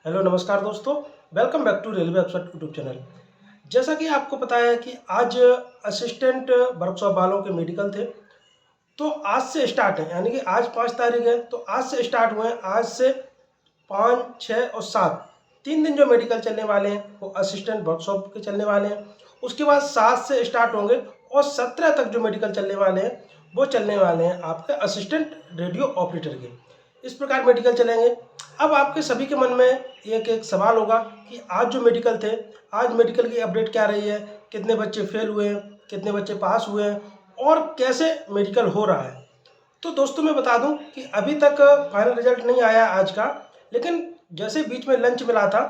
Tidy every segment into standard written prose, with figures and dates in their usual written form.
Hello नमस्कार दोस्तों। Welcome back to railway expert YouTube channel. जैसा कि आपको पता है कि आज असिस्टेंट वर्कशॉप वालों के मेडिकल थे, तो आज से स्टार्ट है, यानी कि आज 5 तारीख है, तो आज से स्टार्ट हुए हैं। आज से 5, 6 और 7 3 दिन जो मेडिकल चलने वाले हैं वो असिस्टेंट वर्कशॉप के चलने वाले हैं। उसके बाद 7 से स्टार्ट होंगे और 17 तक जो मेडिकल चलने वाले हैं वो चलने वाले हैं आपके असिस्टेंट रेडियो ऑपरेटर के। इस प्रकार मेडिकल चलेंगे। अब आपके सभी के मन में एक एक सवाल होगा कि आज जो मेडिकल थे, आज मेडिकल की अपडेट क्या रही है, कितने बच्चे फेल हुए हैं, कितने बच्चे पास हुए हैं और कैसे मेडिकल हो रहा है। तो दोस्तों मैं बता दूं कि अभी तक फाइनल रिजल्ट नहीं आया आज का, लेकिन जैसे बीच में लंच मिला था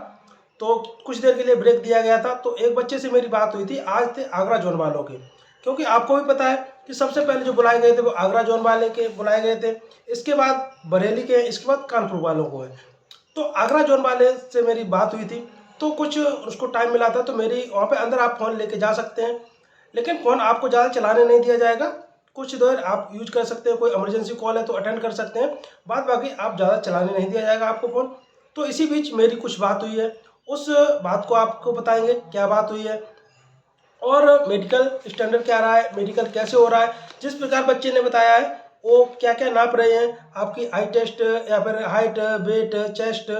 तो कुछ देर के लिए ब्रेक दिया गया था, तो एक बच्चे से मेरी बात हुई थी। आज थे आगरा जोन वालों के, क्योंकि आपको भी पता है कि सबसे पहले जो बुलाए गए थे वो आगरा जोन वाले के बुलाए गए थे, इसके बाद बरेली के, इसके बाद कानपुर वालों को है। तो आगरा जोन वाले से मेरी बात हुई थी, तो कुछ उसको टाइम मिला था, तो मेरी वहाँ पे अंदर आप फ़ोन लेके जा सकते हैं, लेकिन फ़ोन आपको ज़्यादा चलाने नहीं दिया जाएगा। कुछ देर आप यूज कर सकते हैं, कोई इमरजेंसी कॉल है तो अटेंड कर सकते हैं, बाद बाकी आप ज़्यादा चलाने नहीं दिया जाएगा आपको फ़ोन। तो इसी बीच मेरी कुछ बात हुई है, उस बात को आपको बताएंगे क्या बात हुई है और मेडिकल स्टैंडर्ड क्या रहा है, मेडिकल कैसे हो रहा है। जिस प्रकार बच्चे ने बताया है वो क्या क्या नाप रहे हैं, आपकी आई टेस्ट या फिर हाइट, वेट, चेस्ट,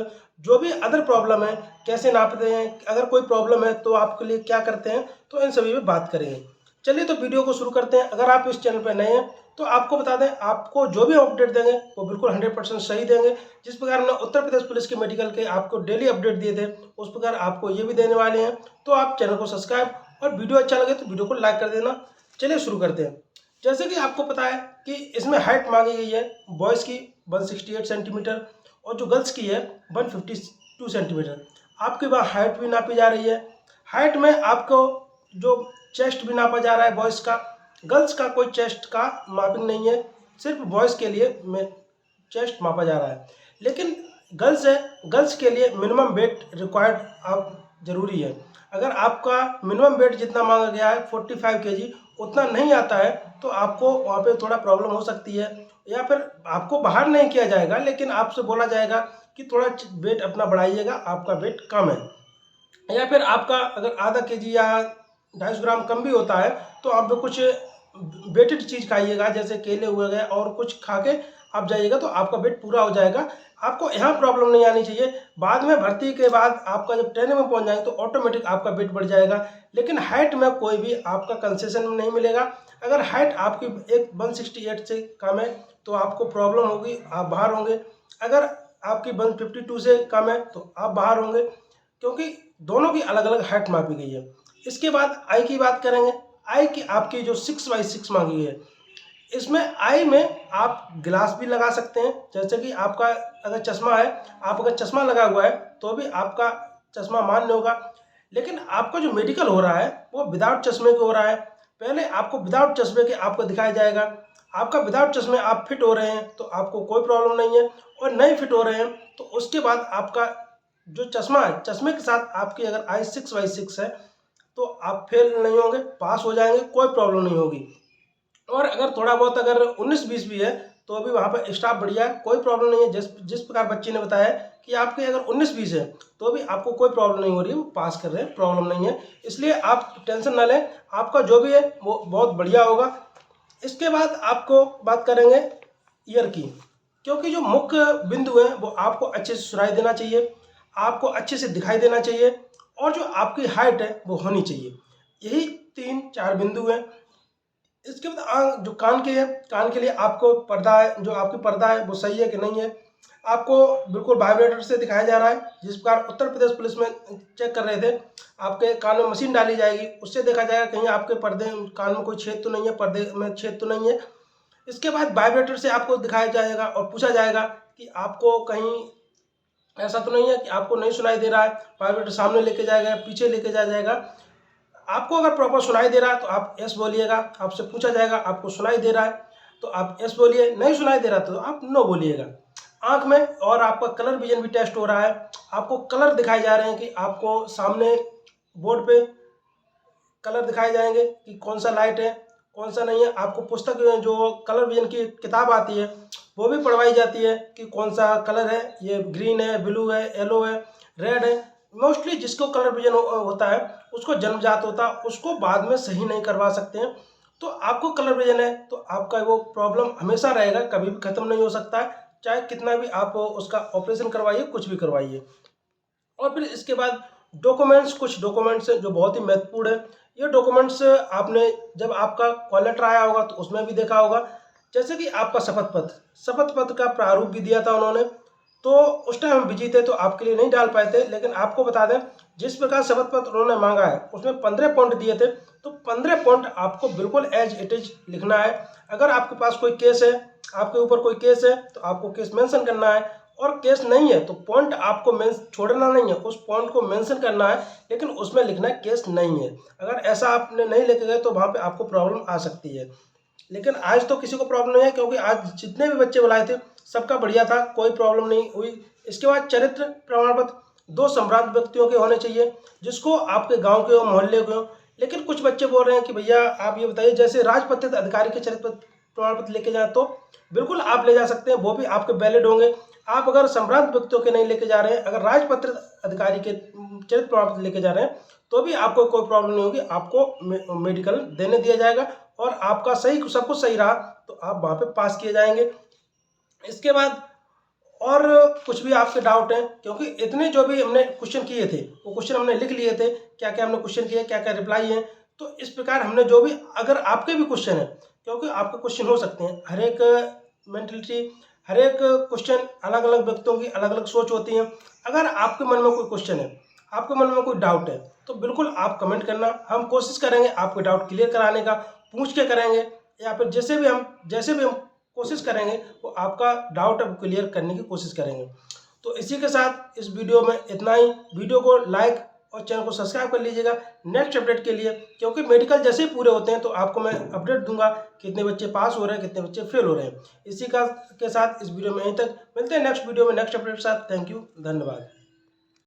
जो भी अदर प्रॉब्लम है कैसे नापते हैं, अगर कोई प्रॉब्लम है तो आपके लिए क्या करते हैं, तो इन सभी पे बात करेंगे। चलिए तो वीडियो को शुरू करते हैं। अगर आप इस चैनल पर नए हैं तो आपको बता दें, आपको जो भी अपडेट देंगे वो बिल्कुल 100% सही देंगे। जिस प्रकार हमने उत्तर प्रदेश पुलिस के मेडिकल के आपको डेली अपडेट दिए थे, उस प्रकार आपको ये भी देने वाले हैं। तो आप चैनल को सब्सक्राइब और वीडियो अच्छा लगे तो वीडियो को लाइक कर देना। चलिए शुरू करते हैं। जैसे कि आपको पता है कि इसमें हाइट मांगी गई है बॉयज़ की 168 सेंटीमीटर और जो गर्ल्स की है 152 सेंटीमीटर। आपकी वहाँ हाइट भी नापी जा रही है। हाइट में आपको जो चेस्ट भी नापा जा रहा है बॉयज़ का, गर्ल्स का कोई चेस्ट का मापिंग नहीं है, सिर्फ बॉयज़ के लिए में चेस्ट मापा जा रहा है। लेकिन गर्ल्स है, गर्ल्स के लिए मिनिमम वेट रिक्वायर्ड आप जरूरी है। अगर आपका मिनिमम वेट जितना मांगा गया है 45 केजी उतना नहीं आता है तो आपको वहाँ पे थोड़ा प्रॉब्लम हो सकती है, या फिर आपको बाहर नहीं किया जाएगा लेकिन आपसे बोला जाएगा कि थोड़ा वेट अपना बढ़ाइएगा, आपका वेट कम है। या फिर आपका अगर आधा केजी या 250 ग्राम कम भी होता है तो आप कुछ वेटेड चीज़ खाइएगा, जैसे केले हुए गए और कुछ खा के आप जाइएगा तो आपका वेट पूरा हो जाएगा। आपको यहाँ प्रॉब्लम नहीं आनी चाहिए। बाद में भर्ती के बाद आपका जब ट्रेनिंग में पहुँच जाएंगे तो ऑटोमेटिक आपका वेट बढ़ जाएगा, लेकिन हाइट में कोई भी आपका कंसेशन नहीं मिलेगा। अगर हाइट आपकी एक 168 से कम है तो आपको प्रॉब्लम होगी, आप बाहर होंगे। अगर आपकी 152 से कम है तो आप बाहर होंगे, क्योंकि दोनों की अलग अलग हाइट मापी गई है। इसके बाद आई की बात करेंगे। आई की आपकी जो 6x6 मांगी गई है, इसमें आई में आप ग्लास भी लगा सकते हैं। जैसे कि आपका अगर चश्मा है, आप अगर चश्मा लगा हुआ है तो भी आपका चश्मा मान्य होगा, लेकिन आपका जो मेडिकल हो रहा है वो विदाउट चश्मे के हो रहा है। पहले आपको विदाउट चश्मे के आपको दिखाया जाएगा। आपका विदाउट चश्मे आप फिट हो रहे हैं तो आपको कोई प्रॉब्लम नहीं है, और नहीं फिट हो रहे हैं तो उसके बाद आपका जो चश्मा है, चश्मे के साथ आपकी अगर आई 6x6 है तो आप फेल नहीं होंगे, पास हो जाएंगे, कोई प्रॉब्लम नहीं होगी। और अगर थोड़ा बहुत अगर 19-20 भी है तो अभी वहाँ पर स्टाफ बढ़िया है, कोई प्रॉब्लम नहीं है। जिस प्रकार बच्चे ने बताया कि आपके अगर 19-20 है तो भी आपको कोई प्रॉब्लम नहीं हो रही है, वो पास कर रहे हैं, प्रॉब्लम नहीं है। इसलिए आप टेंशन ना लें, आपका जो भी है वो बहुत बढ़िया होगा। इसके बाद आपको बात करेंगे ईयर की, क्योंकि जो मुख्य बिंदु है वो आपको अच्छे से सुनाई देना चाहिए, आपको अच्छे से दिखाई देना चाहिए, और जो आपकी हाइट है वो होनी चाहिए। यही 3-4 बिंदु हैं। इसके बाद जो कान के है, कान के लिए आपको पर्दा है, जो आपकी पर्दा है वो सही है कि नहीं है, आपको बिल्कुल वाइब्रेटर से दिखाया जा रहा है। जिस प्रकार उत्तर प्रदेश पुलिस में चेक कर रहे थे, आपके कान में मशीन डाली जाएगी, उससे देखा जाएगा कहीं आपके पर्दे कान में कोई छेद तो नहीं है, पर्दे में छेद तो नहीं है। इसके बाद वाइब्रेटर से आपको दिखाया जाएगा और पूछा जाएगा कि आपको कहीं ऐसा तो नहीं है कि आपको नहीं सुनाई दे रहा है। वाइब्रेटर सामने लेके जाएगा, पीछे लेके जाएगा। आपको अगर प्रॉपर सुनाई दे रहा है तो आप यस बोलिएगा। आपसे पूछा जाएगा आपको सुनाई दे रहा है तो आप यस बोलिए, नहीं सुनाई दे रहा तो आप नो बोलिएगा। आंख में और आपका कलर विजन भी टेस्ट हो रहा है। आपको कलर दिखाए जा रहे हैं कि आपको सामने बोर्ड पे कलर दिखाए जाएंगे कि कौन सा लाइट है, कौन सा नहीं है। आपको पुस्तक जो कलर विजन की किताब आती है वो भी पढ़वाई जाती है कि कौन सा कलर है, ये ग्रीन है, ब्लू है, येलो है, रेड है। मोस्टली जिसको कलर विजन होता है उसको जन्मजात होता है, उसको बाद में सही नहीं करवा सकते हैं। तो आपको कलर विजन है तो आपका वो प्रॉब्लम हमेशा रहेगा, कभी भी ख़त्म नहीं हो सकता है, चाहे कितना भी आप उसका ऑपरेशन करवाइए, कुछ भी करवाइए। और फिर इसके बाद डॉक्यूमेंट्स, कुछ डॉक्यूमेंट्स जो बहुत ही महत्वपूर्ण है। ये डॉक्यूमेंट्स आपने जब आपका कॉल लेटर आया होगा तो उसमें भी देखा होगा, जैसे कि आपका शपथ पत्र का प्रारूप भी दिया था उन्होंने। तो उस टाइम हम बिजी थे तो आपके लिए नहीं डाल पाए थे, लेकिन आपको बता दें जिस प्रकार शपथ पत्र उन्होंने मांगा है उसमें 15 पॉइंट दिए थे, तो 15 पॉइंट आपको बिल्कुल एज इट इज लिखना है। अगर आपके पास कोई केस है, आपके ऊपर कोई केस है, तो आपको केस मेंशन करना है, और केस नहीं है तो पॉइंट आपको छोड़ना नहीं है, उस पॉइंट को मेंशन करना है, लेकिन उसमें लिखना है केस नहीं है। अगर ऐसा आपने नहीं लेके गए तो वहाँ पे आपको प्रॉब्लम आ सकती है। लेकिन आज तो किसी को प्रॉब्लम नहीं है, क्योंकि आज जितने भी बच्चे बुलाए थे सबका बढ़िया था, कोई प्रॉब्लम नहीं हुई। इसके बाद चरित्र प्रमाण पत्र 2 सम्भ्रांत व्यक्तियों के होने चाहिए, जिसको आपके गांव के हो, मोहल्ले के हो। लेकिन कुछ बच्चे बोल रहे हैं कि भैया आप ये बताइए, जैसे राजपत्रित अधिकारी के चरित्र प्रमाण पत्र लेके जाए तो बिल्कुल आप ले जा सकते हैं, वो भी आपके वैलिड होंगे। आप अगर सम्भ्रांत व्यक्तियों के नहीं लेके जा रहे हैं, अगर राजपत्रित अधिकारी के चरित्र प्रमाण पत्र लेके जा रहे हैं तो भी आपको कोई प्रॉब्लम नहीं होगी, आपको मेडिकल देने दिया जाएगा, और आपका सही सब कुछ सही रहा तो आप वहाँ पे पास किए जाएंगे। इसके बाद और कुछ भी आपके डाउट हैं, क्योंकि इतने जो भी हमने क्वेश्चन किए थे वो क्वेश्चन हमने लिख लिए थे, क्या क्या हमने क्वेश्चन किए, क्या क्या रिप्लाई है। तो इस प्रकार हमने जो भी, अगर आपके भी क्वेश्चन है, क्योंकि आपके क्वेश्चन हो सकते हैं, हर एक मेंटलिटी, हर एक क्वेश्चन अलग अलग व्यक्तियों की अलग अलग सोच होती है। अगर आपके मन में कोई क्वेश्चन है, आपके मन में कोई डाउट है, तो बिल्कुल आप कमेंट करना, हम कोशिश करेंगे आपके डाउट क्लियर कराने का, पूछ के करेंगे, या फिर जैसे भी हम कोशिश करेंगे वो आपका डाउट अब क्लियर करने की कोशिश करेंगे। तो इसी के साथ इस वीडियो में इतना ही। वीडियो को लाइक और चैनल को सब्सक्राइब कर लीजिएगा नेक्स्ट अपडेट के लिए, क्योंकि मेडिकल जैसे ही पूरे होते हैं तो आपको मैं अपडेट दूंगा कितने बच्चे पास हो रहे हैं, कितने बच्चे फेल हो रहे हैं। इसी के साथ इस वीडियो में यहीं तक, मिलते हैं नेक्स्ट वीडियो में नेक्स्ट अपडेट के साथ। थैंक यू, धन्यवाद।